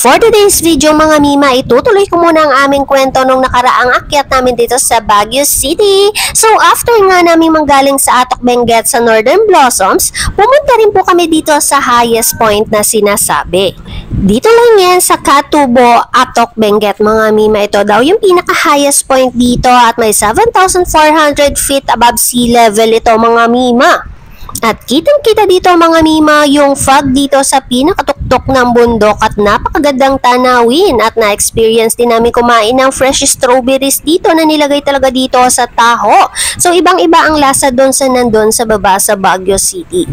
For today's video mga Mima, itutuloy ko muna ang aming kwento nung nakaraang akyat namin dito sa Baguio City. So after nga namin manggaling sa Atok Benguet sa Northern Blossoms, pumunta rin po kami dito sa highest point na sinasabi. Dito lang yan sa Katubo, Atok Benguet mga Mima. Ito daw yung pinaka-highest point dito at may 7,400 feet above sea level ito mga Mima. At kitang-kita dito mga Mima yung fog dito sa pinakatuktok ng bundok at napakagandang tanawin at na-experience din namin kumain ng fresh strawberries dito na nilagay talaga dito sa taho. So ibang-iba ang lasa doon sa nandun sa baba sa Baguio City.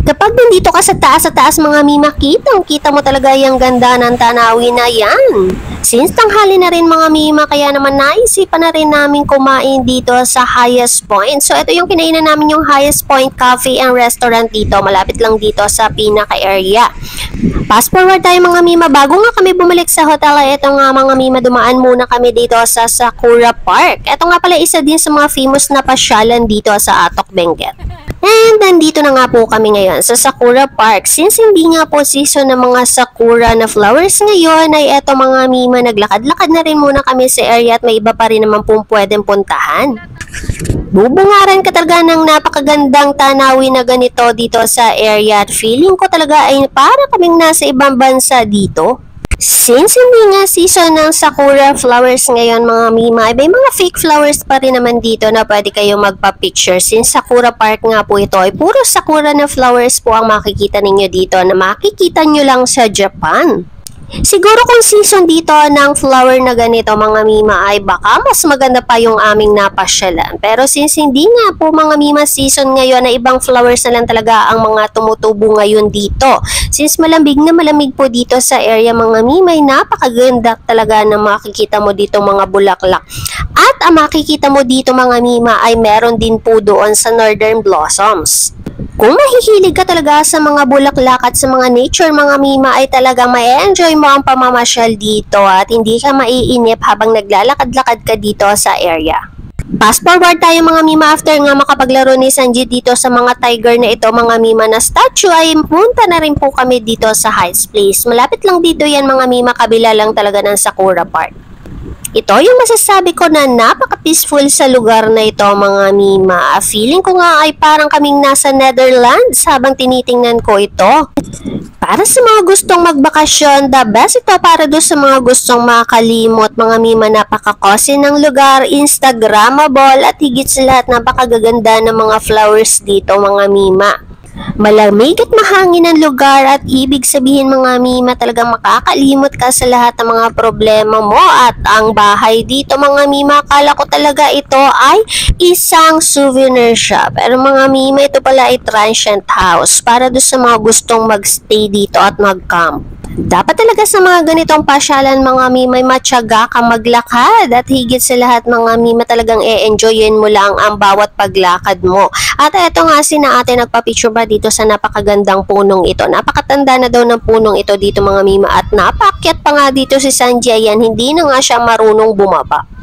Kapag nandito ka sa taas mga Mima, kitang-kita mo talaga yung ganda ng tanawin na yan. Since tanghali na rin mga Mima, kaya naman naisipan na rin namin kumain dito sa highest point. So ito yung kinainan namin, yung highest point cafe and restaurant dito. Malapit lang dito sa pinaka-area. Fast forward tayo mga Mima, bago nga kami bumalik sa hotel, ito nga mga Mima, dumaan muna kami dito sa Sakura Park. Ito nga pala isa din sa mga famous na pasyalan dito sa Atok Benguet. And nandito na nga po kami ngayon sa Sakura Park. Since hindi nga po season ng mga sakura na flowers ngayon, ay eto mga Mima, naglakad-lakad na rin muna kami sa area at may iba pa rin naman pong pwedeng puntahan. Bubungaran ka talaga ng napakagandang tanawin na ganito dito sa area at feeling ko talaga ay para kaming nasa ibang bansa dito. Since hindi nga season ng sakura flowers ngayon mga Mima, ay may mga fake flowers pa rin naman dito na pwede kayo magpa-picture. Since Sakura Park nga po ito ay puro sakura na flowers po ang makikita ninyo dito na makikita nyo lang sa Japan. Siguro kung season dito ng flower na ganito mga Mima ay baka mas maganda pa yung aming napasyalan. Pero since hindi nga po mga Mima season ngayon na ibang flowers na lang talaga ang mga tumutubo ngayon dito. Since malamig na malamig po dito sa area mga Mima ay napakaganda talaga na makikita mo dito mga bulaklak. At ang makikita mo dito mga Mima ay meron din po doon sa Northern Blossoms. Kung mahihilig ka talaga sa mga bulaklak at sa mga nature mga Mima ay talagang ma-enjoy mo ang pamamasyal dito at hindi ka maiinip habang naglalakad-lakad ka dito sa area. Fast forward tayo mga Mima, after nga makapaglaro ni Sanji dito sa mga tiger na ito mga Mima na statue ay punta na rin po kami dito sa Heights Place. Malapit lang dito yan mga Mima, kabila lang talaga ng Sakura Park. Ito yung masasabi ko na napaka-peaceful sa lugar na ito mga Mima. Feeling ko nga ay parang kaming nasa Netherlands habang tinitingnan ko ito. Para sa mga gustong magbakasyon, the best ito para doon sa mga gustong makalimot mga Mima. Napaka-cozy ng lugar, Instagrammable at higit sa lahat napakagaganda ng mga flowers dito mga Mima. Malamig at mahangin ang lugar at ibig sabihin mga Mima talagang makakalimot ka sa lahat ng mga problema mo. At ang bahay dito mga Mima, akala ko talaga ito ay isang souvenir shop, pero mga Mima ito pala ay transient house para doon sa mga gustong magstay dito at mag-camp. Dapat talaga sa mga ganitong pasyalan mga Mima, matyaga ka maglakad at higit sa lahat mga Mima talagang e-enjoyin mo lang ang bawat paglakad mo. At eto nga sina ate nagpa-picture ba dito sa napakagandang punong ito. Napakatanda na daw ng punong ito dito mga Mima at napakyat pa nga dito si Sanji, ayan, hindi na nga siya marunong bumaba.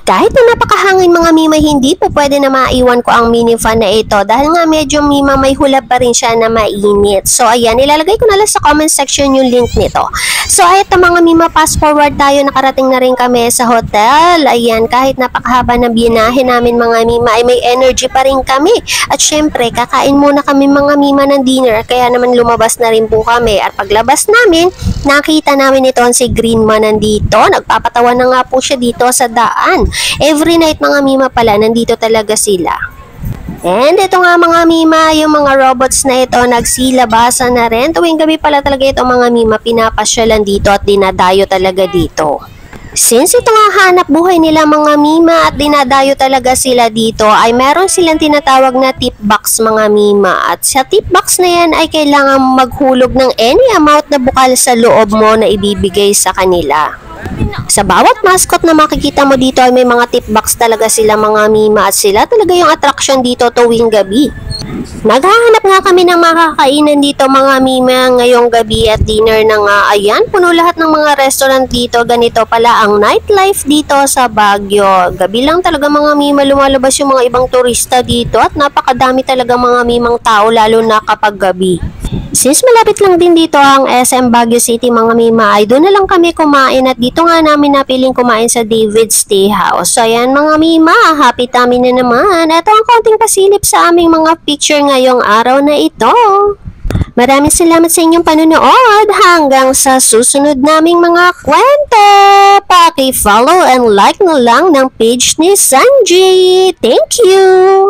Kahit na napakahangin mga Mima, hindi po pwede na maiwan ko ang mini fan na ito dahil nga medyo Mima may hulab pa rin siya na mainit. So ayan, ilalagay ko na lang sa comment section yung link nito. So eto mga Mima, fast forward tayo, nakarating na rin kami sa hotel. Ayan, kahit napakahaba na binahe namin mga Mima ay may energy pa rin kami. At syempre, kakain muna kami mga Mima ng dinner, kaya naman lumabas na rin po kami. At paglabas namin, nakita namin ito si Greenman nandito. Nagpapatawa na nga po siya dito sa daan. Every night mga Mima pala, nandito talaga sila. And ito nga mga Mima, yung mga robots na ito nagsilabasan na rin. Tuwing gabi pala talaga ito mga Mima, pinapasyalan dito at dinadayo talaga dito. Since ito nga hanap buhay nila mga Mima at dinadayo talaga sila dito, ay meron silang tinatawag na tip box mga Mima. At sa tip box na yan ay kailangan maghulog ng any amount na bukal sa loob mo na ibibigay sa kanila. Sa bawat mascot na makikita mo dito ay may mga tip box talaga sila mga Mima at sila talaga yung attraction dito tuwing gabi. Naghahanap nga kami ng makakainan dito mga Mima ngayong gabi at dinner na nga. Ayan, puno lahat ng mga restaurant dito. Ganito pala ang nightlife dito sa Baguio. Gabi lang talaga mga Mima lumalabas yung mga ibang turista dito at napakadami talaga mga Mimang tao lalo na kapag gabi. Since malapit lang din dito ang SM Baguio City mga mima, ay doon na lang kami kumain at dito nga namin napiling kumain sa David's Tea House. So ayan mga mima, happy tummy na naman. Ito ang konting pasilip sa aming mga picture ngayong araw na ito. Maraming salamat sa inyong panonood. Hanggang sa susunod naming mga kwento. Paki-follow and like na lang ng page ni Sanji. Thank you!